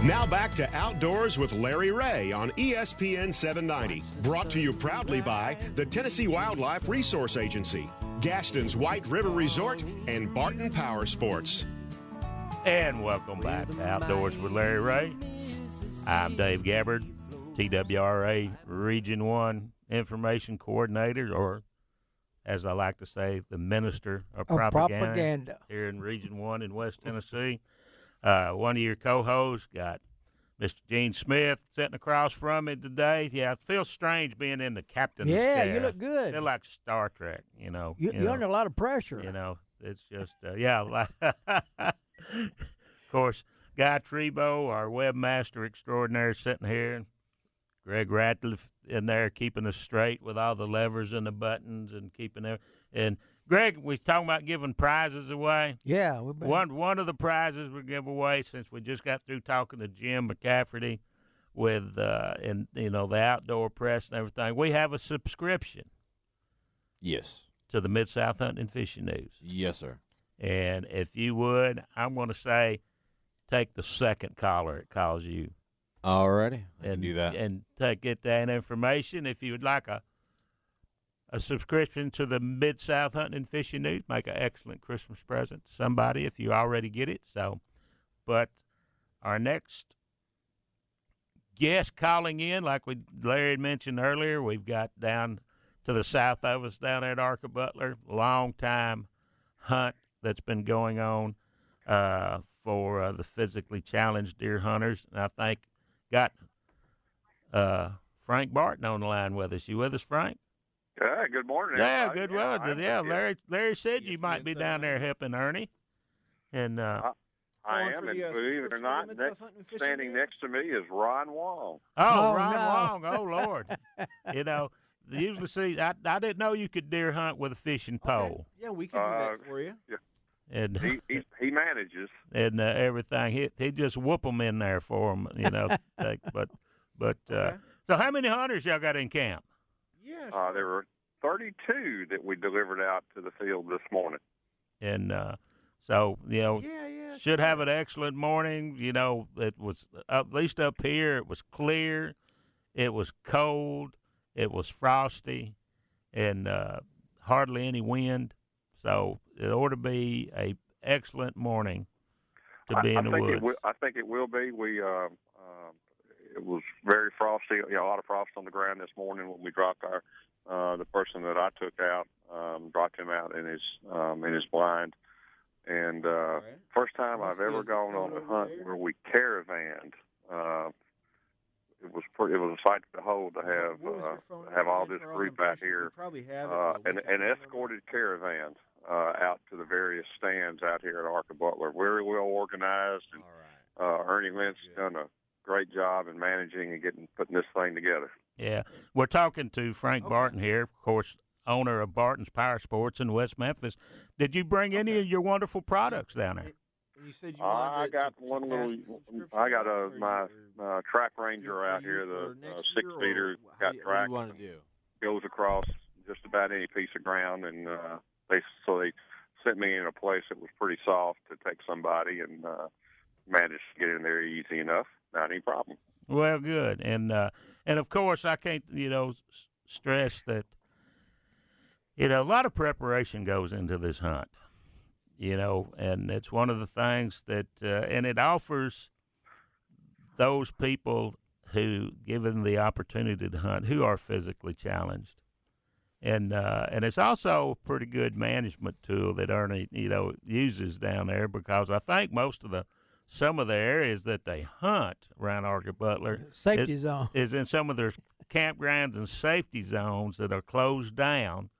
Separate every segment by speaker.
Speaker 1: Now back to Outdoors with Larry Ray on ESPN 790. Brought to you proudly by the Tennessee Wildlife Resource Agency, Gaston's White River Resort, and Barton Power Sports.
Speaker 2: And welcome back to Outdoors with Larry Ray. I'm Dave Gabbard, TWRA Region 1 Information Coordinator, or as I like to say, the Minister of Propaganda here in Region 1 in West Tennessee. One of your co-hosts got Mr. Gene Smith sitting across from me today. Yeah, it feels strange being in the captain's chair.
Speaker 3: Yeah, you look good.
Speaker 2: I feel like Star Trek, you know.
Speaker 3: You're under a lot of pressure.
Speaker 2: You know, it's just, yeah. Of course, Guy Trebo, our webmaster extraordinaire, sitting here. Greg Ratliff in there keeping us straight with all the levers and the buttons and keeping there. And Greg, we talking about giving prizes away.
Speaker 3: Yeah,
Speaker 2: one of the prizes we give away, since we just got through talking to Jim McCafferty with the outdoor press and everything. We have a subscription.
Speaker 4: Yes.
Speaker 2: To the Mid-South Hunting and Fishing News.
Speaker 4: Yes, sir.
Speaker 2: And if you would, I'm going to say, take the second caller it calls you.
Speaker 4: Alrighty, I can do that.
Speaker 2: And get that information. If you would like a subscription to the Mid-South Hunting and Fishing News, make an excellent Christmas present to somebody if you already get it. So, but our next guest calling in, like Larry had mentioned earlier, we've got down to the south of us down there at Arca Butler, long-time hunt that's been going on for the physically challenged deer hunters. And I think got Frank Barton on the line with us. You with us, Frank?
Speaker 5: Yeah, good morning.
Speaker 2: Yeah, good morning. Yeah, Larry said you might be down there helping Ernie. And
Speaker 5: I am, and believe it or not, standing next to me is Ron Wong.
Speaker 2: Oh, Ron Wong. Oh, Lord. You know, usually see, I didn't know you could deer hunt with a fishing pole.
Speaker 4: Yeah, we can do that for you.
Speaker 5: Yeah.
Speaker 2: And
Speaker 5: he manages.
Speaker 2: And everything. He just whoop them in there for him, you know. But okay. So how many hunters y'all got in camp?
Speaker 4: Yeah, sure.
Speaker 5: There were 32 that we delivered out to the field this morning.
Speaker 2: And so, you know, should have an excellent morning. You know, it was, at least up here, it was clear. It was cold. It was frosty and hardly any wind. So it ought to be a excellent morning to be in the woods.
Speaker 5: I think it will be. It was very frosty. A lot of frost on the ground this morning when we dropped the person that I took out, dropped him out in his blind. And first time I've ever gone on a hunt where we caravanned. It was a sight to behold to have all this group out here, and escorted caravans out to the various stands out here at Arca Butler. Very well organized, and Ernie Lynch's done a great job in managing and putting this thing together.
Speaker 2: Yeah, we're talking to Frank Barton here, of course, owner of Barton's Power Sports in West Memphis. Did you bring any of your wonderful products down there?
Speaker 4: You said
Speaker 5: I got one little. I got my track ranger out here, the 6-seater. Got track.
Speaker 4: What do you want to do? Goes
Speaker 5: across just about any piece of ground, and they sent me in a place that was pretty soft to take somebody, and managed to get in there easy enough. Not any problem.
Speaker 2: Well, good, and of course I can't stress that a lot of preparation goes into this hunt. And it's one of the things that, and it offers those people who, given the opportunity to hunt, who are physically challenged. And it's also a pretty good management tool that Ernie, uses down there, because I think some of the areas that they hunt around Arca Butler
Speaker 3: safety zone
Speaker 2: is in some of their campgrounds and safety zones that are closed down,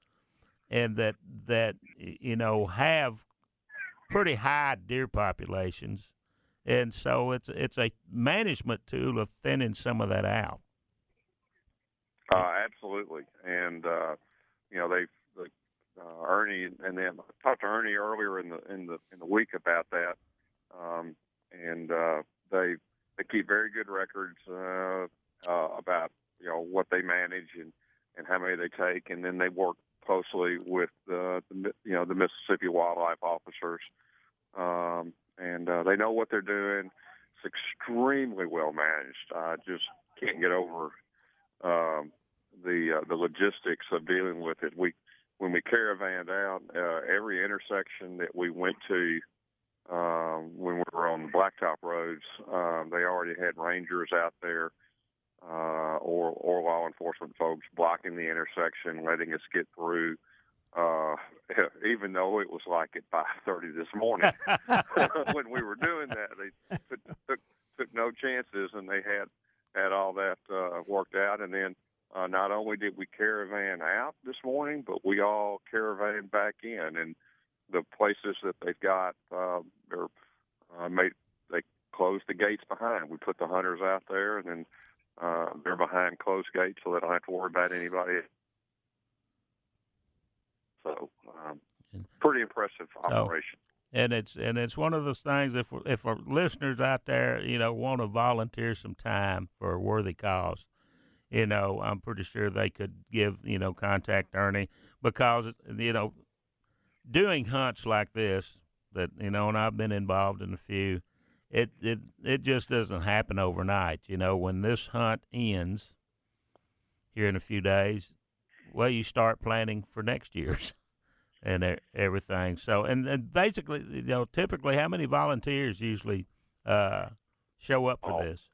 Speaker 2: and that have pretty high deer populations, and so it's a management tool of thinning some of that out.
Speaker 5: Absolutely, and Ernie and them. I talked to Ernie earlier in the week about that, and they keep very good records about what they manage and how many they take, and then they work closely with the Mississippi wildlife officers, and they know what they're doing. extremely well managed. I just can't get over the logistics of dealing with it. When we caravanned out, every intersection that we went to when we were on the blacktop roads, they already had rangers out there or law enforcement folks blocking the intersection, letting us get through. Even though it was like at 5:30 this morning when we were doing that, they took no chances, and they had all that worked out. And then not only did we caravan out this morning, but we all caravaned back in. And the places that they've got, they closed the gates behind. We put the hunters out there, and then they're behind closed gates, so they don't have to worry about anybody. So, pretty impressive operation.
Speaker 2: And it's one of those things. If our listeners out there, want to volunteer some time for a worthy cause, I'm pretty sure they could contact Ernie, because doing hunts like this that and I've been involved in a few. It just doesn't happen overnight. When this hunt ends here in a few days, well, you start planning for next year's and everything. So, and basically, typically, how many volunteers usually show up for this?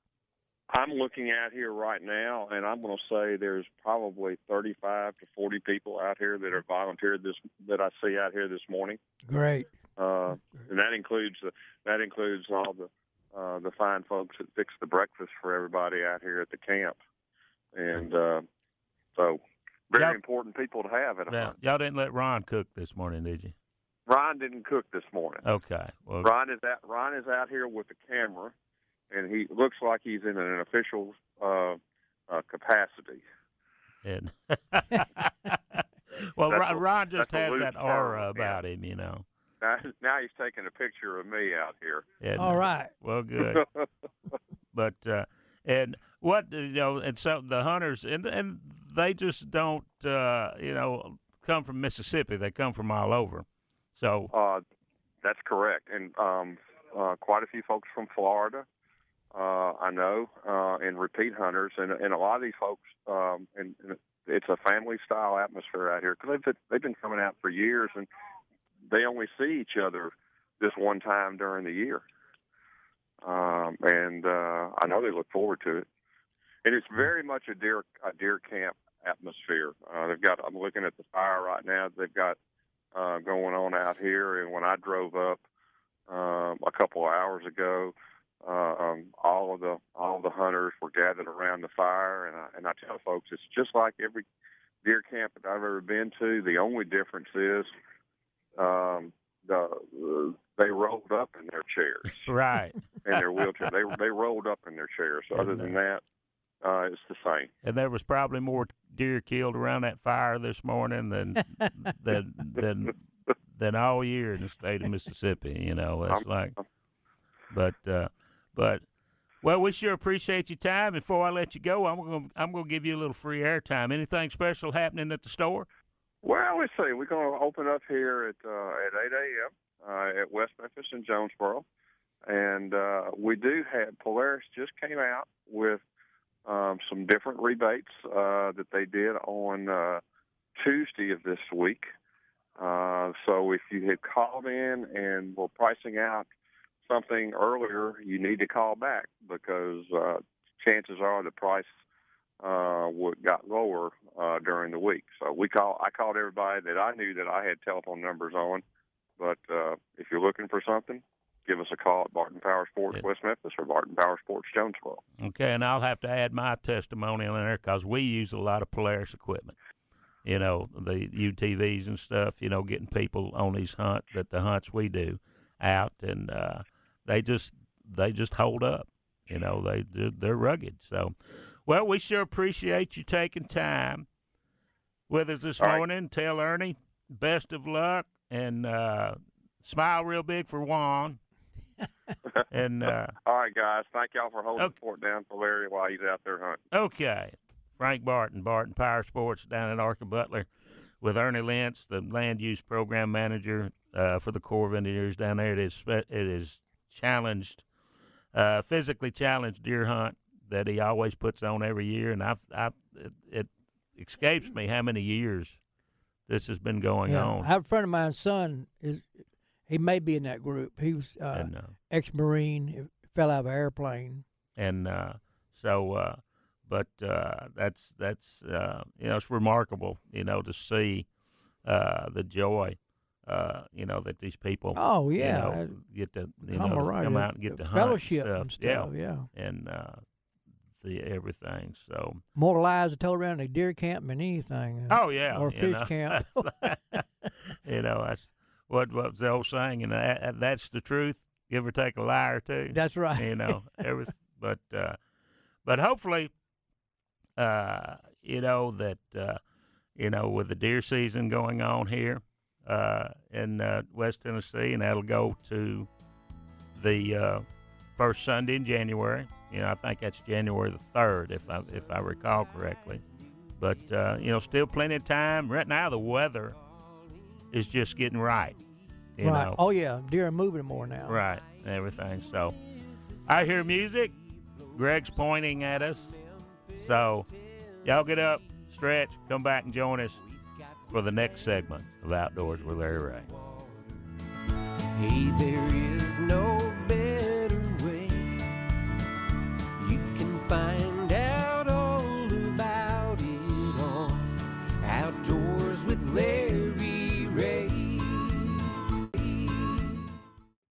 Speaker 5: I'm looking out here right now, and I'm going to say there's probably 35 to 40 people out here that are volunteered that I see out here this morning.
Speaker 3: Great.
Speaker 5: And that includes all the fine folks that fix the breakfast for everybody out here at the camp, and so very important people to have at a hunt.
Speaker 2: Y'all didn't let Ron cook this morning, did you?
Speaker 5: Ron didn't cook this morning.
Speaker 2: Okay. Well,
Speaker 5: Ron is out here with the camera, and he looks like he's in an official capacity.
Speaker 2: And well, Ron just has that aura about him,
Speaker 5: Now he's taking a picture of me out here.
Speaker 3: All right.
Speaker 2: Well, good. But and what and so the hunters and they just don't come from Mississippi. They come from all over. So
Speaker 5: that's correct, and quite a few folks from Florida. I know, and repeat hunters, and a lot of these folks, and it's a family style atmosphere out here because they've been coming out for years, and they only see each other this one time during the year, and I know they look forward to it. And it's very much a deer camp atmosphere. I'm looking at the fire right now. They've got going on out here, and when I drove up a couple of hours ago, all of the hunters were gathered around the fire, and I tell folks it's just like every deer camp that I've ever been to. The only difference is they rolled up in their chairs,
Speaker 2: right,
Speaker 5: in their wheelchair. They rolled up in their chairs. So other than that, it's the same.
Speaker 2: And there was probably more deer killed around that fire this morning than all year in the state of Mississippi. It's like, but well, we sure appreciate your time. Before I let you go, I'm gonna give you a little free airtime. Anything special happening at the store?
Speaker 5: Well, let's see. We're going to open up here at 8 a.m. At West Memphis and Jonesboro, and we do have Polaris just came out with some different rebates that they did on Tuesday of this week. So if you had called in and were pricing out something earlier, you need to call back because chances are the price got lower during the week. So I called everybody that I knew that I had telephone numbers on. But if you're looking for something, give us a call at Barton Power Sports West Memphis or Barton Power Sports Jonesboro.
Speaker 2: Okay, and I'll have to add my testimonial in there because we use a lot of Polaris equipment. The UTVs and stuff. Getting people on these the hunts we do out, and they just hold up. They're rugged. So, well, we sure appreciate you taking time with us this morning. Right. Tell Ernie best of luck and smile real big for Juan. And
Speaker 5: all right, guys. Thank y'all for holding the fort down for Larry while he's out there hunting.
Speaker 2: Okay. Frank Barton Power Sports down at Arca Butler with Ernie Lentz, the land use program manager for the Corps of Engineers down there. It is challenged physically challenged deer hunt that he always puts on every year, and it escapes me how many years this has been going on.
Speaker 3: I have a friend of mine's son he may be in that group. He was ex-Marine, fell out of an airplane,
Speaker 2: and that's it's remarkable, to see the joy, that these people get to come out and get to hunt
Speaker 3: fellowship and stuff,
Speaker 2: and the everything. So
Speaker 3: more lives are told around a deer camp than anything.
Speaker 2: Oh yeah,
Speaker 3: or fish camp.
Speaker 2: That's what was the old saying, and that's the truth. Give or take a lie or two.
Speaker 3: That's right.
Speaker 2: Everything. But hopefully, that with the deer season going on here in West Tennessee, and that'll go to the first Sunday in January. I think that's January the 3rd, if I recall correctly. But still plenty of time. Right now, the weather is just getting right. You know.
Speaker 3: Oh yeah, deer are moving more now.
Speaker 2: Right, everything. So I hear music. Greg's pointing at us. So y'all get up, stretch, come back and join us for the next segment of Outdoors with Larry Ray.
Speaker 6: Hey, there is no better way you can find